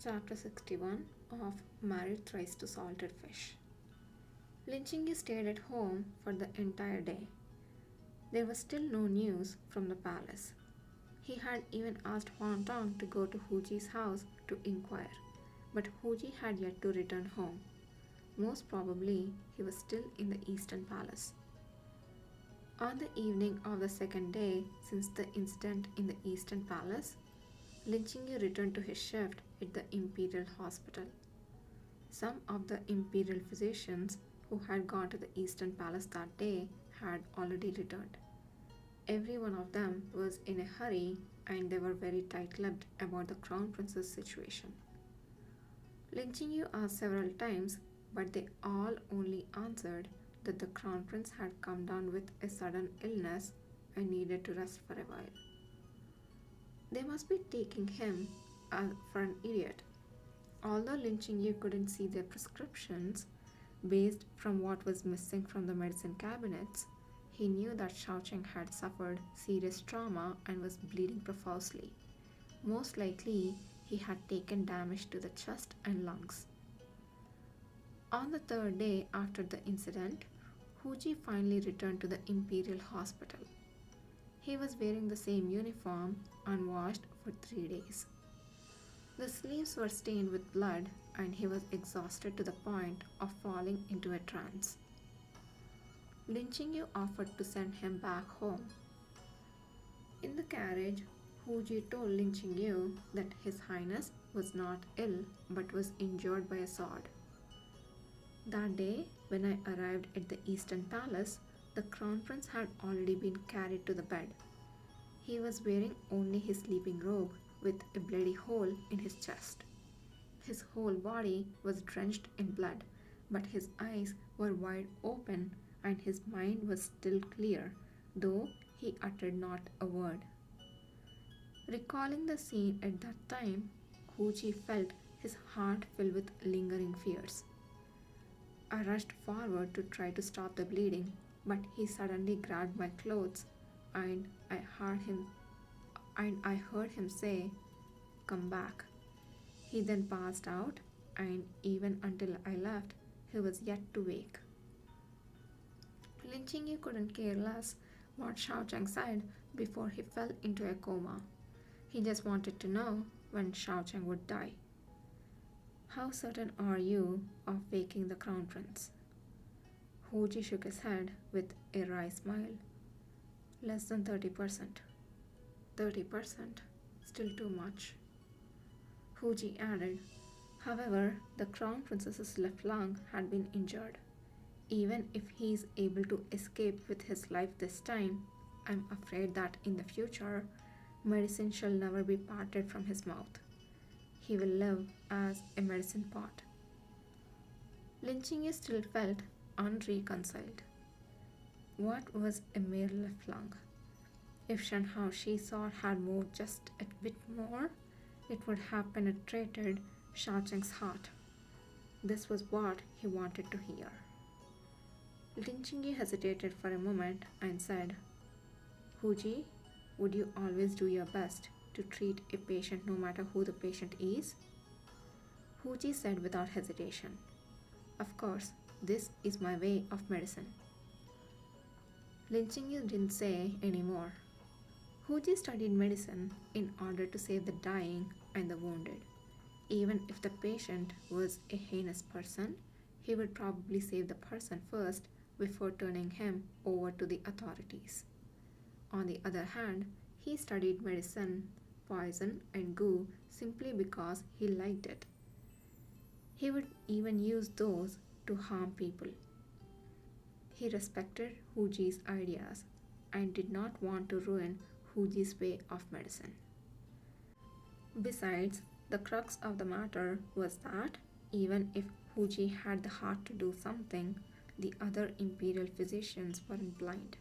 Chapter 61 of Married Thrice to Salted Fish. Lin Qingyu stayed at home for the entire day. There was still no news from the palace. He had even asked Huang Tong to go to Hu Ji's house to inquire, but Hu Ji had yet to return home. Most probably, he was still in the Eastern Palace. On the evening of the second day since the incident in the Eastern Palace, Lin Qingyu returned to his shift at the Imperial Hospital. Some of the Imperial physicians who had gone to the Eastern Palace that day had already returned. Every one of them was in a hurry and they were very tight-lipped about the Crown Prince's situation. Lin Qingyu asked several times, but they all only answered that the Crown Prince had come down with a sudden illness and needed to rest for a while. They must be taking him for an idiot. Although Lin Qingyu couldn't see their prescriptions, based from what was missing from the medicine cabinets, he knew that Xiaocheng had suffered serious trauma and was bleeding profusely. Most likely, he had taken damage to the chest and lungs. On the third day after the incident, Hu Ji finally returned to the Imperial Hospital. He was wearing the same uniform, unwashed, for 3 days. The sleeves were stained with blood and he was exhausted to the point of falling into a trance. Lin Qingyu offered to send him back home. In the carriage, Hu Ji told Lin Qingyu that His Highness was not ill but was injured by a sword. That day, when I arrived at the Eastern Palace, the Crown Prince had already been carried to the bed. He was wearing only his sleeping robe with a bloody hole in his chest. His whole body was drenched in blood, but his eyes were wide open and his mind was still clear, though he uttered not a word. Recalling the scene at that time, Hu Ji felt his heart fill with lingering fears. I rushed forward to try to stop the bleeding, but he suddenly grabbed my clothes and I heard him say, "Come back." He then passed out, and even until I left, he was yet to wake. Lin Qingyu couldn't care less what Xiaocheng said before he fell into a coma. He just wanted to know when Xiaocheng would die. "How certain are you of waking the Crown Prince?" Hu Ji shook his head with a wry smile. "Less than 30%. 30%? Still too much." Hu Ji added, "However, the Crown Princess's left lung had been injured. Even if he is able to escape with his life this time, I'm afraid that in the future, medicine shall never be parted from his mouth. He will live as a medicine pot." Lin Qingyu still felt unreconciled. What was a mere left lung? If Shen Hao Shi's sword had moved just a bit more, it would have penetrated Xiaocheng's heart. This was what he wanted to hear. Lin Qingyu hesitated for a moment and said, "Hu Ji, would you always do your best to treat a patient no matter who the patient is?" Hu Ji said without hesitation, "Of course, this is my way of medicine." Lin Qingyu didn't say any more. Hu Ji studied medicine in order to save the dying and the wounded. Even if the patient was a heinous person, he would probably save the person first before turning him over to the authorities. On the other hand, he studied medicine, poison, and goo simply because he liked it. He would even use those to harm people. He respected Hu Ji's ideas and did not want to ruin Hu Ji's way of medicine. Besides, the crux of the matter was that even if Hu Ji had the heart to do something, the other imperial physicians weren't blind.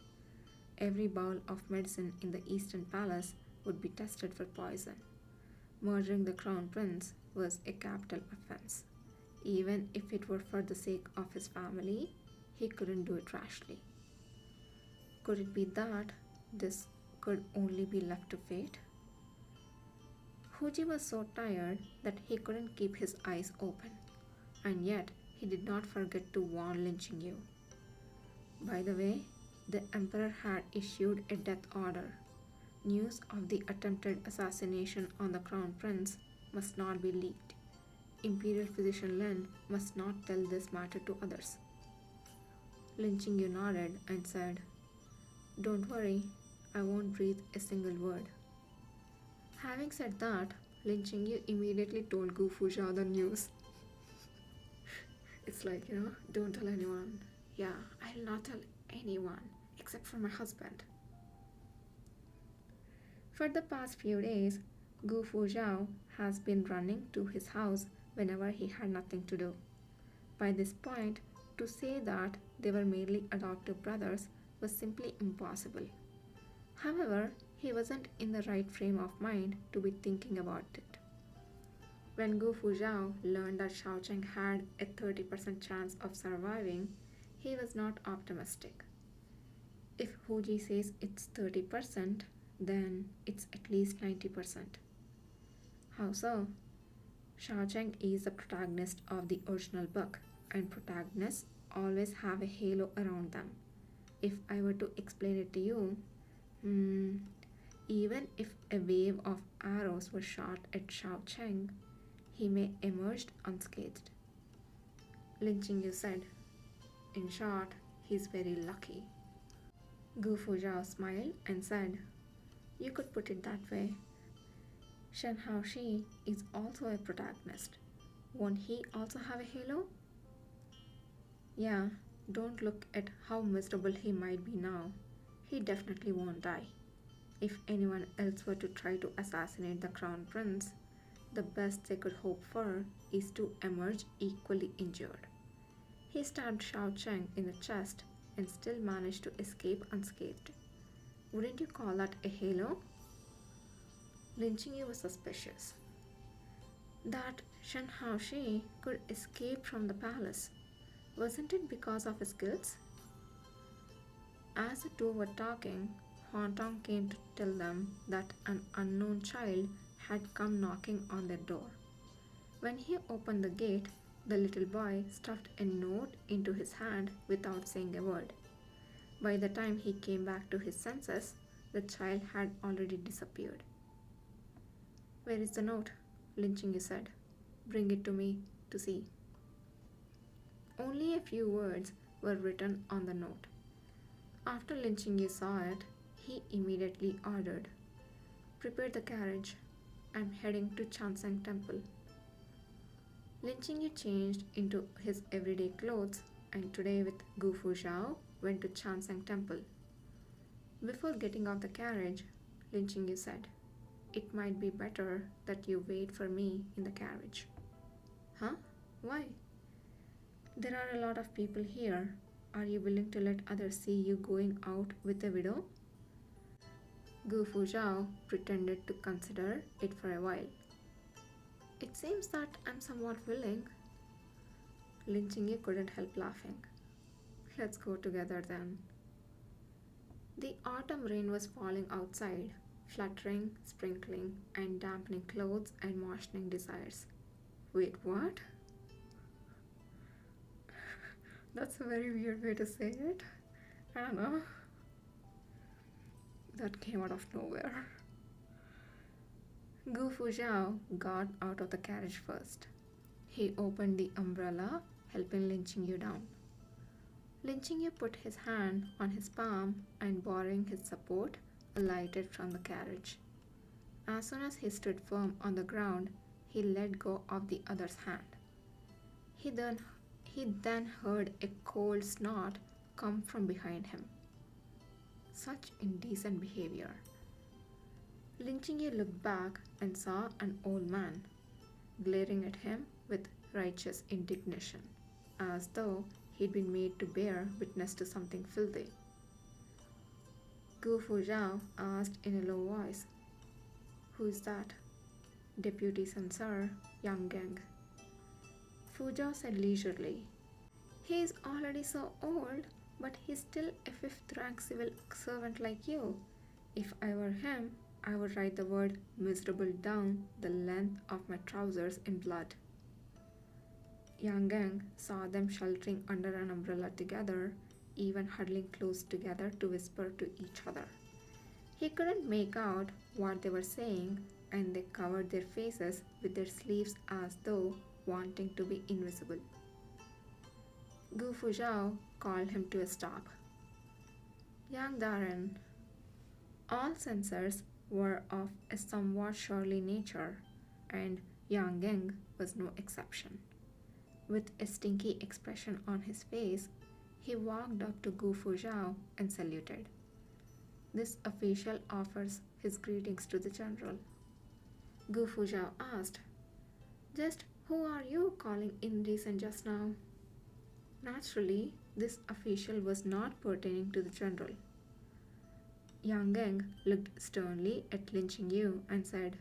Every bowl of medicine in the Eastern Palace would be tested for poison. Murdering the Crown Prince was a capital offense. Even if it were for the sake of his family, he couldn't do it rashly. Could it be that this could only be left to fate? Huji was so tired that he couldn't keep his eyes open, and yet he did not forget to warn Lin Qingyu. By the way, the emperor had issued a death order. News of the attempted assassination on the crown prince must not be leaked. Imperial physician Lin must not tell this matter to others. Lin Qingyu nodded and said, "Don't worry, I won't breathe a single word." Having said that, Lin Qingyu immediately told Gu Fuzhao the news. It's like, don't tell anyone. Yeah, I'll not tell anyone except for my husband. For the past few days, Gu Fuzhao has been running to his house whenever he had nothing to do. By this point, to say that they were merely adoptive brothers was simply impossible. However, he wasn't in the right frame of mind to be thinking about it. When Gu Fuzhao learned that Xiaocheng had a 30% chance of surviving, he was not optimistic. If Huji says it's 30%, then it's at least 90%. How so? Xiaocheng is the protagonist of the original book, and protagonists always have a halo around them. If I were to explain it to you, even if a wave of arrows were shot at Xiaocheng, he may emerge unscathed. Lin Qingyu said, "In short, he's very lucky." Gu Fuzhao smiled and said, "You could put it that way. Shen Haoshi is also a protagonist. Won't he also have a halo?" "Yeah, don't look at how miserable he might be now. He definitely won't die. If anyone else were to try to assassinate the crown prince, the best they could hope for is to emerge equally injured. He stabbed Xiaocheng in the chest and still managed to escape unscathed. Wouldn't you call that a halo?" Lin Qingyu was suspicious. That Shen Haoshi could escape from the palace, wasn't it because of his skills? As the two were talking, Huan Tong came to tell them that an unknown child had come knocking on their door. When he opened the gate, the little boy stuffed a note into his hand without saying a word. By the time he came back to his senses, the child had already disappeared. "Where is the note?" Lin Qingyu said. "Bring it to me to see." Only a few words were written on the note. After Lin Qingyu saw it, he immediately ordered, "Prepare the carriage. I'm heading to Chanseng Temple." Lin Qingyu changed into his everyday clothes and today with Gu Fuzhao went to Chanseng Temple. Before getting off the carriage, Lin Qingyu said, "It might be better that you wait for me in the carriage." "Huh? Why?" "There are a lot of people here. Are you willing to let others see you going out with a widow?" Gu Fuzhao pretended to consider it for a while. "It seems that I'm somewhat willing." Lin Qingyu couldn't help laughing. "Let's go together then." The autumn rain was falling outside, fluttering, sprinkling, and dampening clothes and moistening desires. Wait, what? That's a very weird way to say it. I don't know. That came out of nowhere. Gu Fuzhao got out of the carriage first. He opened the umbrella, helping Lin Qingyu down. Lin Qingyu put his hand on his palm and, borrowing his support, alighted from the carriage. As soon as he stood firm on the ground, he let go of the other's hand. He then heard a cold snort come from behind him. Such indecent behavior. Lin Qingyu looked back and saw an old man, glaring at him with righteous indignation, as though he'd been made to bear witness to something filthy. Gu Fuzhao asked in a low voice, "Who is that?" "Deputy Censor Yang Geng." Fuzhao said leisurely, "He is already so old, but he's still a fifth-rank civil servant like you. If I were him, I would write the word miserable down the length of my trousers in blood. Yang Gang saw them sheltering under an umbrella together, even huddling close together to whisper to each other. He couldn't make out what they were saying, and they covered their faces with their sleeves as though wanting to be invisible. Gu Fuzhao called him to a stop. Yang Daren. All censors were of a somewhat surly nature, and Yang Geng was no exception. With a stinky expression on his face, he walked up to Gu Fuzhao and saluted. This official offers his greetings to the general. Gu Fuzhao asked, "Just who are you calling indecent just now?" Naturally, this official was not pertaining to the general. Yang Geng looked sternly at Lin Qingyu and said,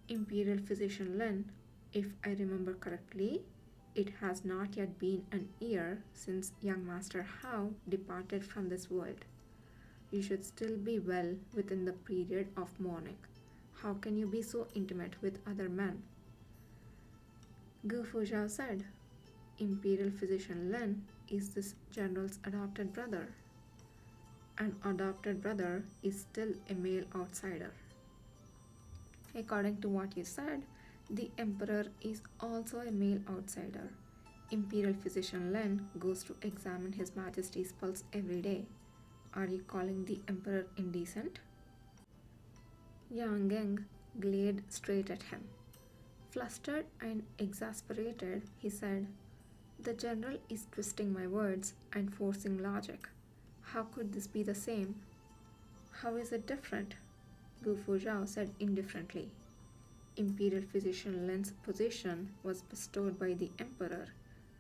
"Imperial Physician Lin, if I remember correctly, it has not yet been an year since young Master Hao departed from this world. You should still be well within the period of mourning. How can you be so intimate with other men?" Gu Fuzhao said, "Imperial Physician Lin is this general's adopted brother. An adopted brother is still a male outsider. According to what you said, the Emperor is also a male outsider. Imperial Physician Lin goes to examine His Majesty's pulse every day. Are you calling the Emperor indecent?" Yang Geng glared straight at him. Flustered and exasperated, he said, "The general is twisting my words and forcing logic. How could this be the same?" "How is it different?" Gu Fuzhao said indifferently. "Imperial Physician Lin's position was bestowed by the Emperor,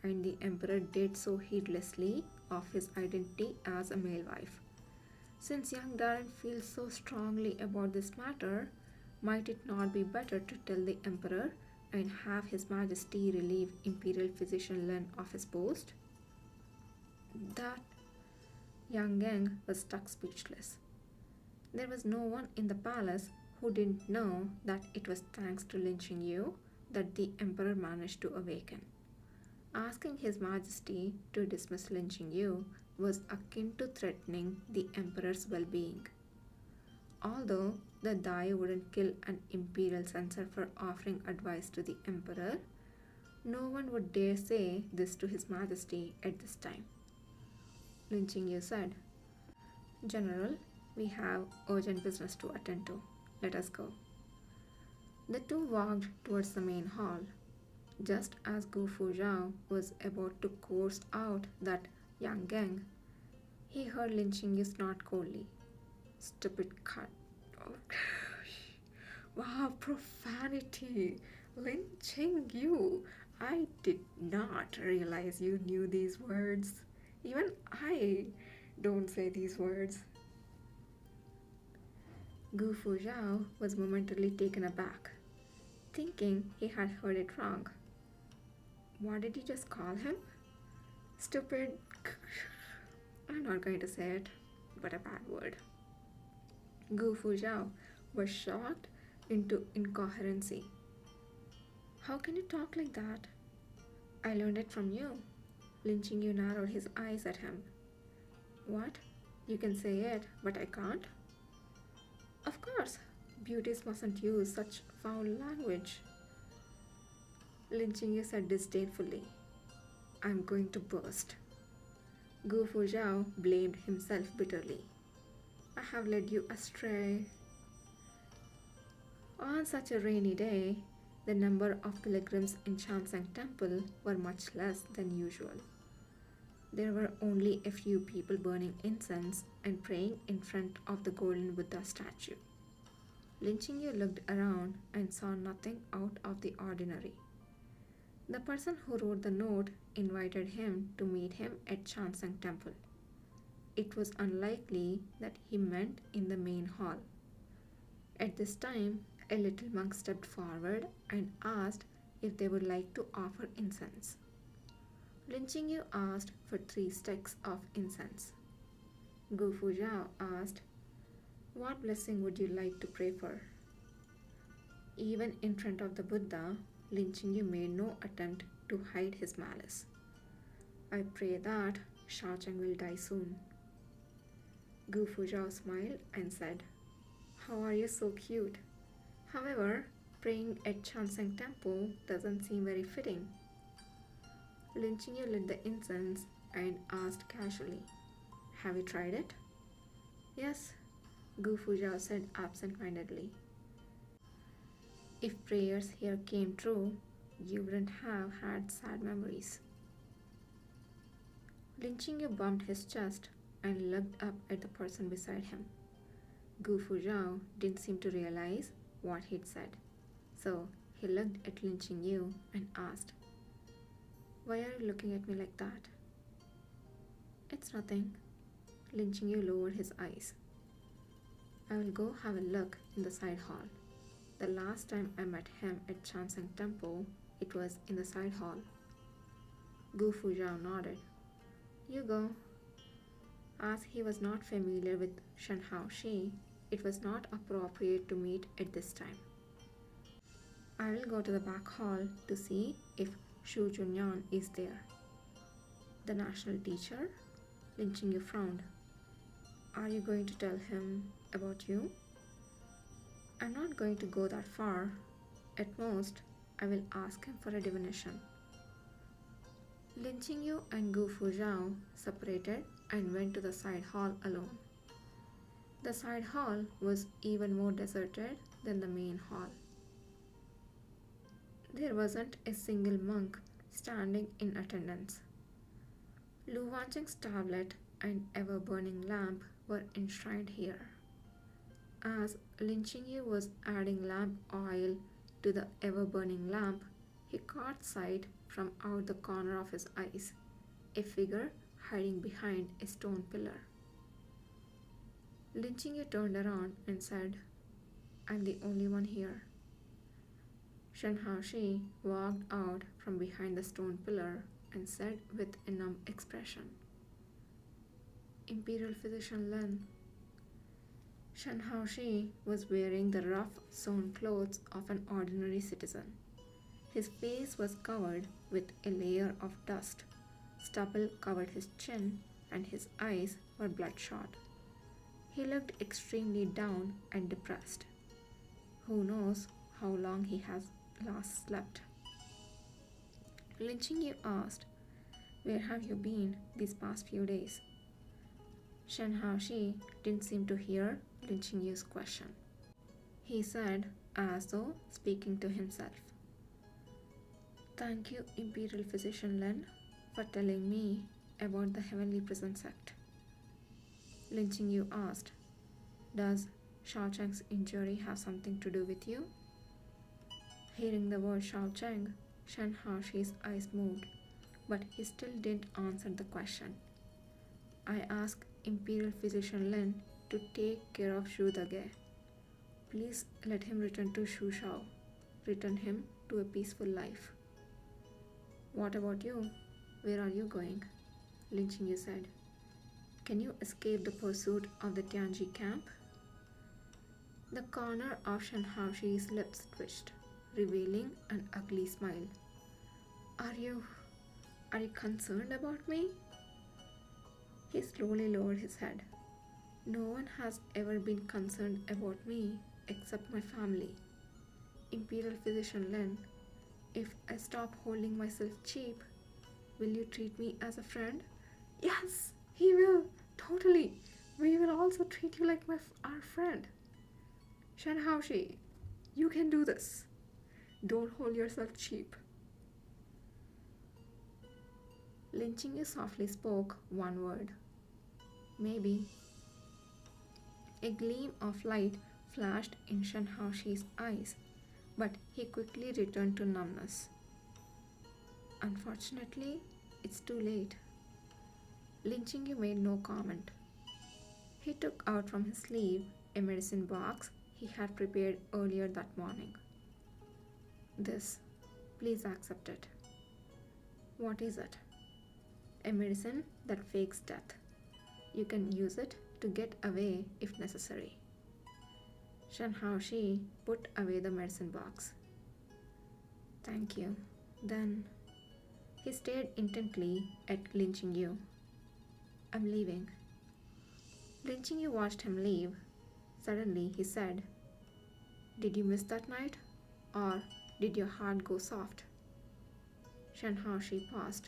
and the Emperor did so heedlessly of his identity as a male wife. Since young Darren feels so strongly about this matter, might it not be better to tell the Emperor and have His Majesty relieve Imperial Physician Lin of his post?" That Yang Geng was stuck speechless. There was no one in the palace who didn't know that it was thanks to Lin Qingyu that the Emperor managed to awaken. Asking His Majesty to dismiss Lin Qingyu was akin to threatening the Emperor's well-being. Although the Dai wouldn't kill an imperial censor for offering advice to the Emperor, no one would dare say this to His Majesty at this time. Lin Qingyu said, "General, we have urgent business to attend to. Let us go." The two walked towards the main hall. Just as Gu Fuzhao was about to course out that Yang Geng, he heard Lin Qingyu snort coldly. "Stupid cut." Oh, wow, profanity. Lin Qingyu, I did not realize you knew these words. Even I don't say these words. Gu Fuzhao was momentarily taken aback, thinking he had heard it wrong. What did he just call him? Stupid. I'm not going to say it, but a bad word. Gu Fuzhao was shocked into incoherency. "How can you talk like that?" "I learned it from you." Lin Qingyu narrowed his eyes at him. "What? You can say it, but I can't?" "Of course, beauties mustn't use such foul language," Lin Qingyu said disdainfully. "I'm going to burst." Gu Fuzhao blamed himself bitterly. "I have led you astray." On such a rainy day, the number of pilgrims in Shansang Temple were much less than usual. There were only a few people burning incense and praying in front of the golden Buddha statue. Lin Qingyu looked around and saw nothing out of the ordinary. The person who wrote the note invited him to meet him at Shansang Temple. It was unlikely that he meant in the main hall. At this time, a little monk stepped forward and asked if they would like to offer incense. Lin Qingyu asked for 3 sticks of incense. Gu Fuzhao asked, What blessing would you like to pray for? Even in front of the Buddha, Lin Qingyu made no attempt to hide his malice. I pray that Shaocheng will die soon. Gu Fuzhao smiled and said, "How are you so cute? However, praying at Chanseng Temple doesn't seem very fitting." Lin Qingyu lit the incense and asked casually, "Have you tried it?" "Yes," Gu Fuzhao said absent-mindedly. "If prayers here came true, you wouldn't have had sad memories." Lin Qingyu bumped his chest and looked up at the person beside him. Gu Fuzhao didn't seem to realize what he'd said, so he looked at Lin Qingyu and asked, "Why are you looking at me like that?" "It's nothing." Lin Qingyu lowered his eyes. "I will go have a look in the side hall. The last time I met him at Chanseng Temple, it was in the side hall." Gu Fuzhao nodded. "You go." As he was not familiar with Shen Haoshi, it was not appropriate to meet at this time. "I will go to the back hall to see if Shu Junyan is there." "The national teacher?" Lin Qingyu frowned. "Are you going to tell him about you?" "I'm not going to go that far. At most, I will ask him for a divination." Lin Qingyu and Gu Fuzhao separated and went to the side hall alone. The side hall was even more deserted than the main hall. There wasn't a single monk standing in attendance. Lu Wancheng's tablet and ever-burning lamp were enshrined here. As Lin Qingyu was adding lamp oil to the ever-burning lamp, he caught sight from out the corner of his eyes, a figure hiding behind a stone pillar. Lin Qingyu turned around and said, "I'm the only one here." Shen Haoshi walked out from behind the stone pillar and said with a numb expression, "Imperial Physician Lin." Shen Haoshi was wearing the rough sewn clothes of an ordinary citizen. His face was covered with a layer of dust. Stubble covered his chin, and his eyes were bloodshot. He looked extremely down and depressed. Who knows how long he has last slept? Lin Qingyu asked, "Where have you been these past few days?" Shen Haoshi didn't seem to hear Lin Qingyu's question. He said, as though speaking to himself, "Thank you, Imperial Physician Lin, for telling me about the Heavenly Prison Sect." Lin Qingyu asked, "Does Shaocheng's injury have something to do with you?" Hearing the word Shaocheng, Shen Haoshi's eyes moved, but he still didn't answer the question. "I asked Imperial Physician Lin to take care of Shu Dage. Please let him return to Shu Shao. Return him to a peaceful life." "What about you? Where are you going?" Lin Qingyu said. "Can you escape the pursuit of the Tianji camp?" The corner of Shen Haoshi's lips twitched, revealing an ugly smile. Are you concerned about me?" He slowly lowered his head. "No one has ever been concerned about me except my family. Imperial Physician Lin, if I stop holding myself cheap, will you treat me as a friend?" "Yes, he will. Totally. We will also treat you like our friend." "Shen Haoshi, you can do this. Don't hold yourself cheap." Lin Qingyu softly spoke one word. "Maybe." A gleam of light flashed in Shen Haoshi's eyes, but he quickly returned to numbness. "Unfortunately, it's too late." Lin Qingyu made no comment. He took out from his sleeve a medicine box he had prepared earlier that morning. "This, please accept it." "What is it?" "A medicine that fakes death. You can use it to get away if necessary." Shen Haoshi put away the medicine box. Thank you. Then he stared intently at Lin Qingyu. I'm leaving. Lin Qingyu watched him leave. Suddenly he said, did you miss that night? Or did your heart go soft? Shen Haoshi paused.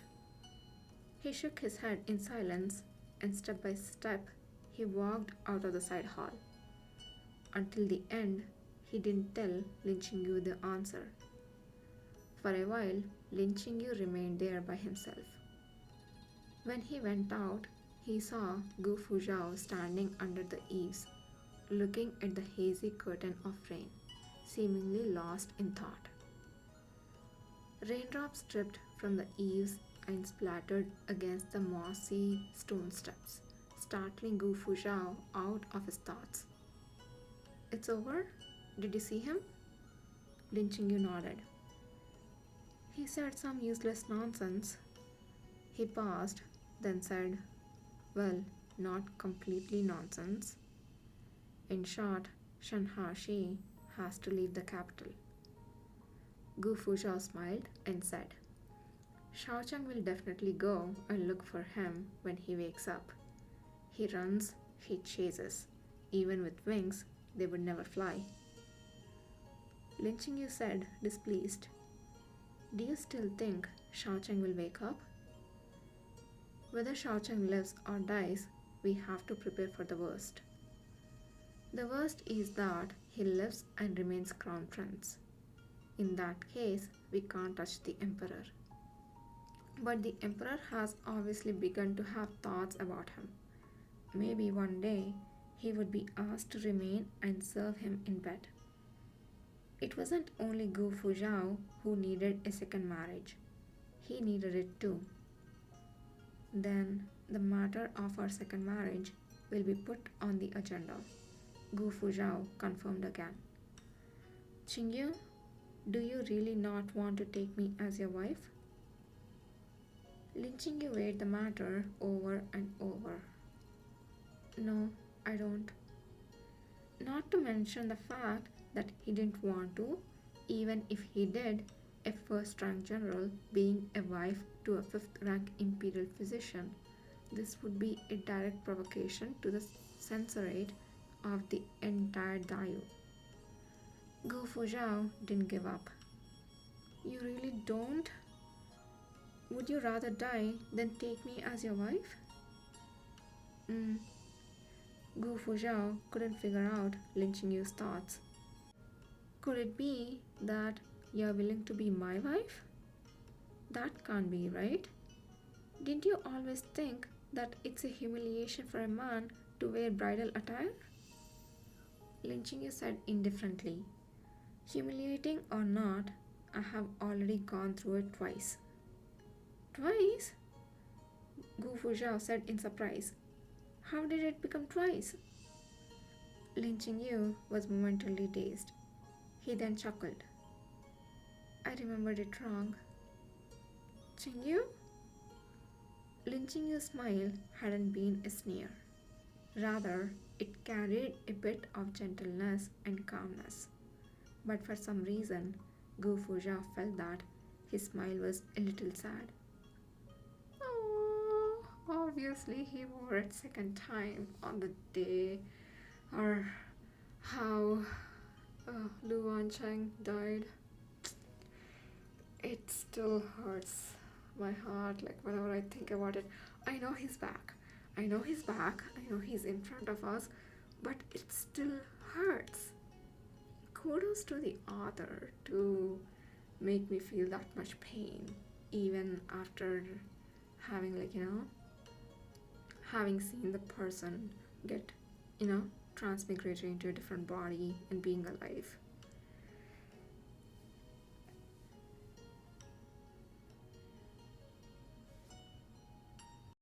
He shook his head in silence, and step by step he walked out of the side hall. Until the end, he didn't tell Lin Qingyu the answer. For a while, Lin Qingyu remained there by himself. When he went out, he saw Gu Fuzhao standing under the eaves, looking at the hazy curtain of rain, seemingly lost in thought. Raindrops dripped from the eaves and splattered against the mossy stone steps, startling Gu Fuzhao out of his thoughts. It's over? Did you see him? Lin Qingyu nodded. He said some useless nonsense. He paused, then said, well, not completely nonsense. In short, Shen Haoshi has to leave the capital. Gu Fuzhao smiled and said, Shaocheng will definitely go and look for him when he wakes up. He runs, he chases. Even with wings, they would never fly. Lin Qingyu said, displeased, do you still think Shaocheng will wake up? Whether Shaocheng lives or dies, we have to prepare for the worst. The worst is that he lives and remains crown prince. In that case, we can't touch the emperor. But the emperor has obviously begun to have thoughts about him. Maybe one day he would be asked to remain and serve him in bed. It wasn't only Gu Fuzhao who needed a second marriage. He needed it too. Then the matter of our second marriage will be put on the agenda, Gu Fuzhao confirmed again. Qingyu, do you really not want to take me as your wife? Lin Qingyu weighed the matter over and over. No, I don't. Not to mention the fact that he didn't want to, even if he did, a first-rank general being a wife to a fifth-rank imperial physician. This would be a direct provocation to the censorate of the entire Dayu. Gu Fuzhao didn't give up. You really don't? Would you rather die than take me as your wife? Gu Fuzhao couldn't figure out Lin Qingyu's thoughts. Could it be that you're willing to be my wife? That can't be, right? Didn't you always think that it's a humiliation for a man to wear bridal attire? Lin Qingyu said indifferently, humiliating or not, I have already gone through it twice. Twice? Gu Fuzhao said in surprise. How did it become twice? Lin Qingyu was momentarily dazed. He then chuckled. I remembered it wrong. Qingyu? Lin Qingyu's smile hadn't been a sneer. Rather, it carried a bit of gentleness and calmness. But for some reason, Gu Fuzhao felt that his smile was a little sad. Oh, obviously he wore it second time on the day or how Lu Wancheng died. It still hurts my heart, like whenever I think about it. I know he's back. I know he's back. I know he's in front of us, but it still hurts. Kudos to the author to make me feel that much pain, even after having, having seen the person get, transmigrated into a different body and being alive.